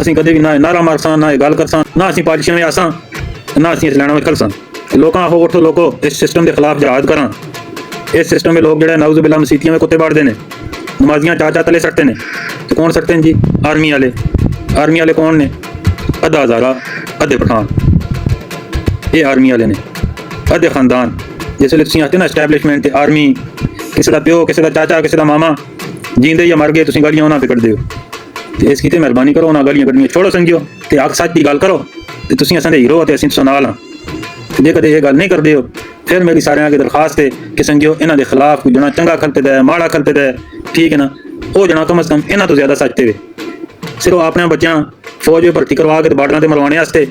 ਅਸੀਂ ਕਦੇ ਵੀ ਨਾ ਇਹ ਨਾਰਾ ਮਾਰਸਾਂ, ਨਾ ਇਹ ਗੱਲ ਕਰਸਾਂ, ਨਾ ਅਸੀਂ ਪਾਰਟੀਸ਼ਨ ਵਿੱਚ ਆਸਾਂ, ਨਾ ਅਸੀਂ ਇਸ ਲੈਣਾ ਵਿੱਚ ਖਲਸਾਂ। ਲੋਕਾਂ ਆਹੋ ਉੱਠੋ ਲੋਕੋ, ਇਸ ਸਿਸਟਮ ਦੇ ਖਿਲਾਫ ਜਹਾਦ ਕਰਾਂ। ਇਸ ਸਿਸਟਮ ਦੇ ਲੋਕ ਜਿਹੜੇ ਨਾਊਜ਼ ਬਿਲਾ ਮਸੀਤੀਆਂ ਵਿੱਚ ਕੁੱਤੇ ਬਾੜਦੇ ਨੇ, ਨਮਾਜ਼ੀਆਂ ਚਾਚਾ ਤਲੇ ਸੱਟਦੇ ਨੇ। ਤੇ ਕੌਣ ਸੱਟਦੇ ਨੇ ਜੀ? ਆਰਮੀ ਵਾਲੇ। ਆਰਮੀ ਵਾਲੇ ਕੌਣ ਨੇ? ਅੱਧਾ ਹਜ਼ਾਰਾ, ਅੱਧੇ ਪਠਾਨ। ਇਹ ਆਰਮੀ ਵਾਲੇ ਨੇ, ਅੱਧੇ ਖਾਨਦਾਨ। ਜਿਸ ਵੇਲੇ ਤੁਸੀਂ ਆਖਦੇ ਨਾ ਐਸਟੈਬਲਿਸ਼ਮੈਂਟ ਤੇ ਆਰਮੀ, ਕਿਸੇ ਦਾ ਪਿਓ, ਕਿਸੇ ਦਾ ਚਾਚਾ, ਕਿਸੇ ਦਾ ਮਾਮਾ ਜੀਂਦੇ ਜਾਂ ਮਰ ਗਏ, ਤੁਸੀਂ ਗਾਲੀਆਂ ਉਹਨਾਂ ਤੇ ਕੱਢਦੇ ਹੋ। ਤੇ ਇਸ ਕੀਤੇ ਮਿਹਰਬਾਨੀ ਕਰੋ, ਉਹਨਾਂ ਗਾਲੀਆਂ ਕੱਢਣੀਆਂ ਛੋੜੋ ਸੰਗਿਓ, ਤੇ ਹੱਕ ਸੱਚ ਦੀ ਗੱਲ ਕਰੋ। ਤੇ ਤੁਸੀਂ ਅਸਾਂ ਦੇ ਹੀਰੋ ਅਤੇ ਅਸੀਂ ਤੁਸਾਂ ਨਾਲ ਹਾਂ। ਜੇ ਕਦੇ ਇਹ ਗੱਲ ਨਹੀਂ ਕਰਦੇ ਹੋ, ਫਿਰ ਮੇਰੀ ਸਾਰਿਆਂ ਅੱਗੇ ਦਰਖਾਸਤ ਹੈ ਕਿ ਸੰਗਿਓ ਇਹਨਾਂ ਦੇ ਖਿਲਾਫ ਕੋਈ ਜਣਾ ਚੰਗਾ ਖਲਤਦਾ ਹੈ, ਮਾੜਾ ਖਲਤਦਾ ਹੈ, ਠੀਕ ਹੈ ਨਾ, ਉਹ ਜਣਾ ਕਮ ਅਜ਼ ਕਮ ਇਹਨਾਂ ਤੋਂ ਜ਼ਿਆਦਾ ਸੱਚ ਦੇਵੇ। ਸਿਰਫ ਆਪਣੇ ਬੱਚਿਆਂ ਫੌਜ ਵਿੱਚ ਭਰਤੀ ਕਰਵਾ ਕੇ ਤੇ ਬਾਰਡਰਾਂ ਤੇ ਮਰਵਾਉਣੇ ਵਾਸਤੇ,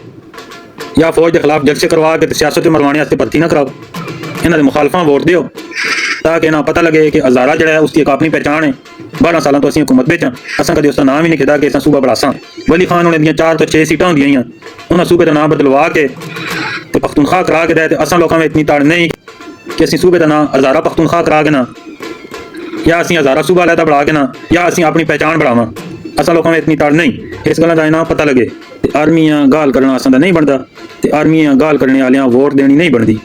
ਜਾਂ ਫੌਜ ਦੇ ਖਿਲਾਫ ਜਲਸੇ ਕਰਵਾ ਕੇ ਤੇ ਸਿਆਸਤ ਤੇ ਮਰਵਾਉਣੇ ਵਾਸਤੇ ਭਰਤੀ ਨਾ ਕਰਾਓ। ਇਹਨਾਂ ਦੇ ਮੁਖਾਲਫਾਂ ਵੋਟ ਦਿਓ ਤਾਂ ਕਿ ਇਹਨਾਂ ਪਤਾ ਲੱਗੇ ਕਿ ਹਜ਼ਾਰਾ ਜਿਹੜਾ ਹੈ ਉਸਦੀ ਇੱਕ ਆਪਣੀ ਪਹਿਚਾਣ ਹੈ। 12 ਸਾਲਾਂ ਤੋਂ ਅਸੀਂ ਹੁਕੂਮਤ ਵਿੱਚ ਹਾਂ, ਅਸਾਂ ਕਦੇ ਉਸਦਾ ਨਾਮ ਹੀ ਨਹੀਂ ਖਿਦਾ ਕਿ ਅਸਾਂ ਸੂਬਾ ਬੜਾਸਾਂ। ਵਲੀ ਖਾਨ ਉਹਨਾਂ ਦੀਆਂ 4 ਤੋਂ 6 ਸੀਟਾਂ ਹੁੰਦੀਆਂ ਹੀ, ਉਹਨਾਂ ਸੂਬੇ ਦਾ ਨਾਮ ਬਦਲਵਾ ਕੇ ਤੇ ਪਖਤੂਨਖਵਾ ਕਰਾ ਕੇ ਤੇ ਅਸਾਂ ਲੋਕਾਂ ਵਿੱਚ ਇਤਨੀ ਤਾੜ ਨਹੀਂ ਕਿ ਅਸੀਂ ਸੂਬੇ ਦਾ ਨਾਮ ਹਜ਼ਾਰਾ ਪਖਤੂਨਖਵਾ ਕਰਾ ਕੇ ਨਾ, ਜਾਂ ਅਸੀਂ ਹਜ਼ਾਰਾ ਸੂਬਾ ਲੈਦਾ ਬਣਾ ਕੇ ਨਾ, ਜਾਂ ਅਸੀਂ ਆਪਣੀ ਪਹਿਚਾਣ ਬਣਾਵਾਂ। ਅਸਾਂ ਲੋਕਾਂ ਵਿੱਚ ਇਤਨੀ ਤਾੜ ਨਹੀਂ। ਇਸ ਗੱਲਾਂ ਦਾ ਇਹਨਾਂ ਪਤਾ ਲੱਗੇ। ਤੇ ਆਰਮੀਆਂ ਗਾਲ ਕਰਨਾ ਅਸਾਂ ਦਾ ਨਹੀਂ ਬਣਦਾ, ਤੇ ਆਰਮੀਆਂ ਗਾਲ ਕਰਨੇ ਵਾਲਿਆਂ ਵੋਟ ਦੇਣੀ ਨਹੀਂ ਬਣਦੀ।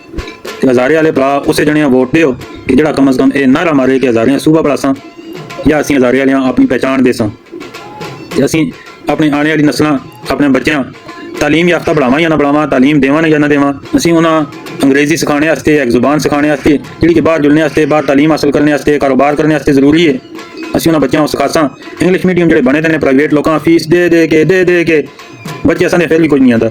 ਤੇ ਹਜ਼ਾਰੇ ਵਾਲੇ ਭਰਾ ਉਸੇ ਜਣਿਆਂ ਵੋਟ ਦਿਓ ਕਿ ਜਿਹੜਾ ਕਮ ਅਜ਼ ਕਮ ਇਹ ਨਾਰਾ ਮਾਰੇ ਕਿ ਹਜ਼ਾਰਿਆਂ ਸੂਬਾ ਬੜਾਸਾਂ, ਜਾਂ ਅਸੀਂ ਹਜ਼ਾਰੇ ਵਾਲਿਆਂ ਆਪਣੀ ਪਹਿਚਾਣ ਦੇਸਾਂ। ਤੇ ਅਸੀਂ ਆਪਣੇ ਆਉਣ ਵਾਲੀ ਨਸਲਾਂ, ਆਪਣੇ ਬੱਚਿਆਂ ਤਾਲੀਮ ਯਾਫਤਾ ਬਣਾਵਾਂ ਜਾਂ ਨਾ ਬਣਾਵਾਂ, ਤਾਲੀਮ ਦੇਵਾਂ ਜਾਂ ਨਾ ਦੇਵਾਂ। ਅਸੀਂ ਉਹਨਾਂ ਅੰਗਰੇਜ਼ੀ ਸਿਖਾਉਣੇ ਵਾਸਤੇ, ਇੱਕ ਜ਼ੁਬਾਨ ਸਿਖਾਉਣੇ ਵਾਸਤੇ ਜਿਹੜੀ ਕਿ ਬਾਹਰ ਜੁੜਨੇ ਵਾਸਤੇ, ਬਾਹਰ ਤਾਲੀਮ ਹਾਸਲ ਕਰਨੇ ਵਾਸਤੇ, ਕਾਰੋਬਾਰ ਕਰਨੇ ਵਾਸਤੇ ਜ਼ਰੂਰੀ ਹੈ। ਅਸੀਂ ਉਹਨਾਂ ਬੱਚਿਆਂ ਨੂੰ ਸਿਖਾਸਾਂ। ਇੰਗਲਿਸ਼ ਮੀਡੀਅਮ ਜਿਹੜੇ ਬਣੇ ਨੇ ਪ੍ਰਾਈਵੇਟ ਲੋਕਾਂ ਫੀਸ ਦੇ ਕੇ ਬੱਚੇ ਅਸਾਂ ਦੇ ਫਿਰ ਵੀ ਕੁਝ ਨਹੀਂ ਆਉਂਦਾ।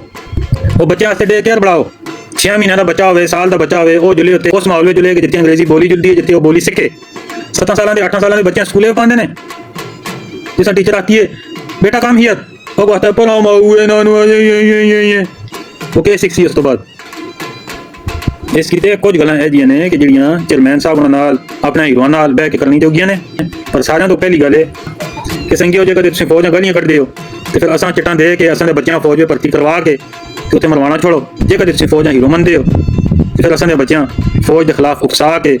ਉਹ ਬੱਚਿਆਂ ਵਾਸਤੇ ਡੇ ਕੇਅਰ ਬਣਾਓ। 6 ਮਹੀਨਿਆਂ ਦਾ ਬੱਚਾ ਹੋਵੇ, ਸਾਲ ਦਾ ਬੱਚਾ ਹੋਵੇ, ਉਹ ਜੁਲੇ ਉੱਤੇ ਉਸ ਮਾਹੌਲ ਵਿੱਚ ਜੁਲੇ ਕਿ ਜਿੱਥੇ ਅੰਗਰੇਜ਼ੀ ਬੋਲੀ ਜੁਲਦੀ ਹੈ, ਜਿੱਥੇ ਉਹ ਬੋਲੀ ਸਿੱਖੇ। 7 ਸਾਲਾਂ ਦੇ 8 ਸਾਲਾਂ ਦੇ ਬੱਚਿਆਂ ਸਕੂਲੇ ਪਾਉਂਦੇ ਨੇ। ਜਿਸ ਟੀਚਰ ਆਤੀ ਹੈ ਬੇਟਾ ਕਮ ਹੀਅਰ, ਉਹ ਕਹਤਾ ਪੜਾਓ ਮਾਊ ਇਹਨਾਂ ਨੂੰ ਉਹ ਕੇ 6 ਉਸ ਤੋਂ ਬਾਅਦ। ਇਸ ਕੀਤੇ ਕੁਝ ਗੱਲਾਂ ਇਹ ਜੀਆਂ ਨੇ ਕਿ ਜਿਹੜੀਆਂ ਚੇਅਰਮੈਨ ਸਾਹਿਬ ਉਹਨਾਂ ਨਾਲ, ਆਪਣੇ ਹੀਰੋਆਂ ਨਾਲ ਬਹਿ ਕੇ ਕਰਨੀ ਜੋਗੀਆਂ ਨੇ। ਪਰ ਸਾਰਿਆਂ ਤੋਂ ਪਹਿਲੀ ਗੱਲ ਇਹ ਕਿ ਸੰਗਿਓ ਜੇ ਕਦੇ ਤੁਸੀਂ ਫੌਜਾਂ ਗਲੀਆਂ ਕੱਢਦੇ ਹੋ ਤੇ ਫਿਰ ਅਸਾਂ ਚਿੱਟਾਂ ਦੇ ਕੇ ਅਸਾਂ ਦੇ ਬੱਚਿਆਂ ਫੌਜ ਵਿੱਚ ਭਰਤੀ ਕਰਵਾ ਕੇ ਤੇ ਉੱਥੇ ਮਰਵਾਉਣਾ ਛੋੜੋ। ਜੇ ਕਦੇ ਤੁਸੀਂ ਫੌਜਾਂ ਹੀਰੋ ਮੰਨਦੇ ਹੋ ਤੇ ਫਿਰ ਅਸਾਂ ਦੇ ਬੱਚਿਆਂ ਫੌਜ ਦੇ ਖਿਲਾਫ ਉਕਸਾ ਕੇ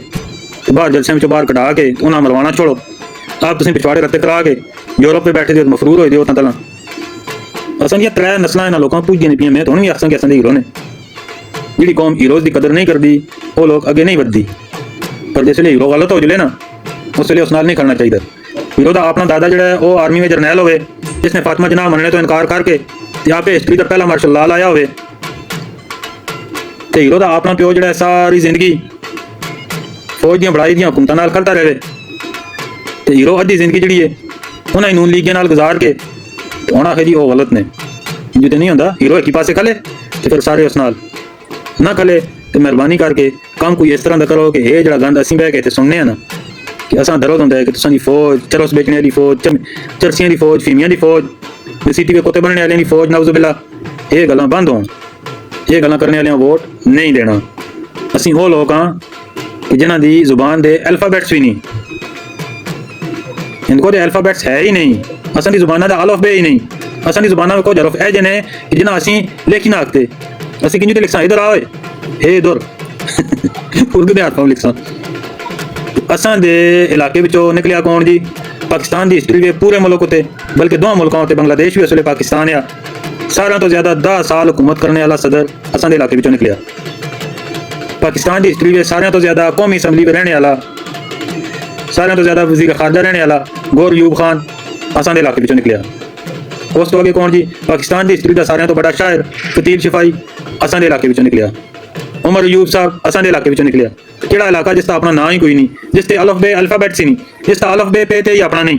ਤੇ ਬਾਹਰ ਜਲਸਿਆਂ ਵਿੱਚੋਂ ਬਾਹਰ ਕਢਾ ਕੇ ਉਹਨਾਂ ਮਰਵਾਉਣਾ ਛੋੜੋ। ਆਪ ਤੁਸੀਂ ਪਿਛਵਾੜੇ ਰੱਤੇ ਕਰਾ ਕੇ ਯੂਰਪ 'ਤੇ ਬੈਠੇ ਹੋ, ਮਫਰੂਰ ਹੋਏ ਹੋ ਤਾਂ ਤਲਾਂ। ਅਸਾਂ ਦੀਆਂ 3 ਨਸਲਾਂ ਇਹਨਾਂ ਲੋਕਾਂ ਪੁੱਜਦੀਆਂ ਨਹੀਂ ਪਈਆਂ। ਮੈਂ ਤੁਹਾਨੂੰ ਵੀ ਆਖਾਂ ਕਿ ਅਸਾਂ ਦੇ ਹੀਰੋ ਨੇ। ਜਿਹੜੀ ਕੌਮ ਹੀਰੋਜ਼ ਦੀ ਕਦਰ ਨਹੀਂ ਕਰਦੀ ਉਹ ਲੋਕ ਅੱਗੇ ਨਹੀਂ ਵੱਧਦੀ। ਪਰ ਜਿਸ ਵੇਲੇ ਹੀਰੋ ਗਲਤ ਹੋ ਜਲੇ ਨਾ, ਉਸ ਵੇਲੇ ਉਸ ਨਾਲ ਨਹੀਂ ਖੜਨਾ ਚਾਹੀਦਾ। ਹੀਰੋ ਦਾ ਆਪਣਾ ਦਾਦਾ ਜਿਹੜਾ ਉਹ ਆਰਮੀ ਵਿੱਚ ਜਰਨੈਲ ਹੋਵੇ, ਜਿਸਨੇ ਫਾਤਮਾ ਜਨਾਬ ਮੰਨਣੇ ਤੋਂ ਇਨਕਾਰ ਕਰਕੇ ਤੇ ਆਪੇ ਹਿਸਟਰੀ ਦਾ ਪਹਿਲਾ ਮਾਰਸ਼ਲ ਲਾ ਲਾਇਆ ਹੋਵੇ। ਤੇ ਹੀਰੋ ਦਾ ਆਪਣਾ ਪਿਓ ਜਿਹੜਾ ਸਾਰੀ ਜ਼ਿੰਦਗੀ ਫੌਜ ਦੀਆਂ ਬੜਾਈ ਦੀਆਂ ਹੁਕੂਮਤਾਂ ਨਾਲ ਖੜਦਾ ਰਹੇ। ਤੇ ਹੀਰੋ ਅੱਧੀ ਜ਼ਿੰਦਗੀ ਜਿਹੜੀ ਹੈ ਉਹਨਾਂ ਨੂਨ ਲੀਗੀਆਂ ਨਾਲ ਗੁਜ਼ਾਰ ਕੇ ਹੁਣ ਆਖੇ ਜੀ ਉਹ ਗਲਤ ਨੇ। ਜੇ ਤੇ ਨਹੀਂ ਹੁੰਦਾ ਹੀਰੋ ਇੱਕ ਹੀ ਪਾਸੇ ਖਲੇ ਤੇ ਫਿਰ ਸਾਰੇ ਉਸ ਨਾਲ ਨਾ ਖਲੇ। ਤੇ ਮਿਹਰਬਾਨੀ ਕਰਕੇ ਕੰਮ ਕੋਈ ਇਸ ਤਰ੍ਹਾਂ ਦਾ ਕਰੋ ਕਿ ਇਹ ਜਿਹੜਾ ਗੰਦ ਅਸੀਂ ਬਹਿ ਕੇ ਇੱਥੇ ਸੁਣਨੇ ਆ ਨਾ ਕਿ ਅਸਾਂ ਦਰਦ ਹੁੰਦਾ ਹੈ ਕਿ ਤੁਸਾਂ ਦੀ ਫੌਜ, ਚਰਸ ਵੇਚਣੇ ਵਾਲੀ ਫੌਜ, ਚਰਸੀਆਂ ਦੀ ਫੌਜ, ਫੀਮੀਆਂ ਦੀ ਫੌਜ, ਸੀਟੀ ਦੇ ਕੁੱਤੇ ਬਣਨੇ ਵਾਲਿਆਂ ਦੀ ਫੌਜ, ਨਾਊਜ਼ ਬਿਲਾ, ਇਹ ਗੱਲਾਂ ਬੰਦ ਹੋਣ। ਇਹ ਗੱਲਾਂ ਕਰਨ ਵਾਲਿਆਂ ਵੋਟ ਨਹੀਂ ਦੇਣਾ। ਅਸੀਂ ਉਹ ਲੋਕ ਹਾਂ ਕਿ ਜਿਨ੍ਹਾਂ ਦੀ ਜ਼ੁਬਾਨ ਦੇ ਅਲਫਾਬੈਟਸ ਵੀ ਨਹੀਂ, इनको तो अल्फाबेट्स है ही नहीं। असन की जुबाना का अलफ बे ही नहीं। असन की जुबाना में कुछ हरफ है जिन्हें कि जिन्हें असी लिख ना आखते। असी किंजू ते लिखसा इधर आओ हे इधर उर्दू दे हरफां लिखसा। असन दे इलाके विचों निकलिया कौन जी? पाकिस्तान की हिस्ट्री के पूरे मुल्क उत्ते, बल्कि 2 मुल्कों उत्ते बांग्लादेश भी उसले पाकिस्तान आ, सारा तो ज़्यादा 10 साल हुकूमत करने वाला सदर असन दे इलाके विचों निकलिया। पाकिस्तान की हिस्ट्री में सारे तो ज़्यादा कौमी असैम्बली में रहने वाला, सारे तो ज़्यादा वज़ीर खारजा रहने वाला गौर यूब खान असन दे इलाके विचों निकलिया। उस तो आगे कौन जी? पाकिस्तान की हिस्ट्री का सारे तो बड़ा शायर फतील शिफाई असन दे इलाके विचों निकलिया। उमर यूब साहब असन दे इलाके विचों निकलिया। किहड़ा इलाका जिसका अपना नाम ही कोई नहीं, जिसते अलफ बे अल्फाबेट्स ही नहीं, जिसका अलफ बे पे ते ही अपना नहीं,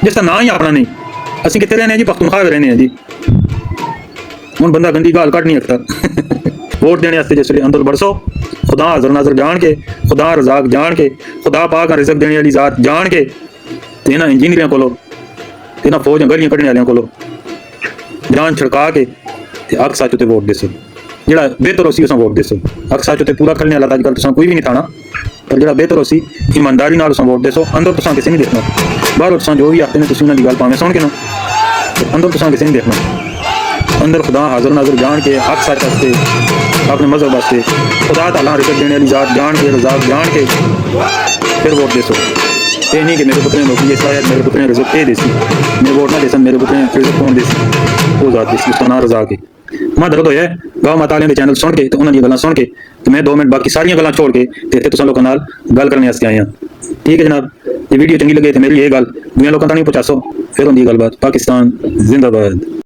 जिसका नाम ही अपना नहीं। असीं कित्थे रहने जी? पख्तूनख्वा रहने हैं जी। हुण बंदा गंदी गाल कट नहीं सकता। वोट देने वास्ते जिस अंदर बरसो, खुदा हाज़र नाज़र जान के, खुदा रज़ाक जान के, खुदा पाक रिज़्क देने वाली ज़ात जान के, ते इन्हां इंजीनियरां कोलों, ते इन्हां फौजां गलियां कड्ढने वालियां कोलों जान छिड़का के ते हक सच उत्ते वोट देसो। जिहड़ा बेहतर होसी उसां वोट देसो। हक सच उत्ते पूरा करने वाला अजकल तुसां कोई भी नहीं थाना, पर जिहड़ा बेहतर होसी ईमानदारी नाल उसां वोट देसो। अंदर तुसां किसी नहीं देखना, बाहर तुसां जो भी आखदे ने तुसीं उन्हां दी गल भावें सुण के ना, अंदर तुसां किसी नहीं देखना। अंदर खुदा हाज़र नाज़र जान के, हक सच वास्ते, अपने मजहब वास्ते, खुदा ताला रिज़्क देने वाली ज़ात जान के, रज़ाक जान के फिर वोट देसो। ये नहीं कि मेरे पुत्र ने नौकरी इस लायक मेरे पुत्र ने रिजल्ट ये देसी मैं वोट ना देसन मेरे पुत्र ने रिजल्ट कौन देसी वो जात देसी उसका नाम रजा के मैं दर्द होया गाँव माता वाले चैनल सुन के तो उन्होंने गल्लां सुन के तो मैं 2 मिनट बाकी सारियां गल्लां छोड़ के ते इत्थे तुसां लोकां नाल गल करने वास्ते आया ठीक है जनाब ये वीडियो चंगी लगे तो मेरी ये गल दुनिया लोकां तक नहीं पहुंचासो फिर होंदी गलबात पाकिस्तान जिंदाबाद।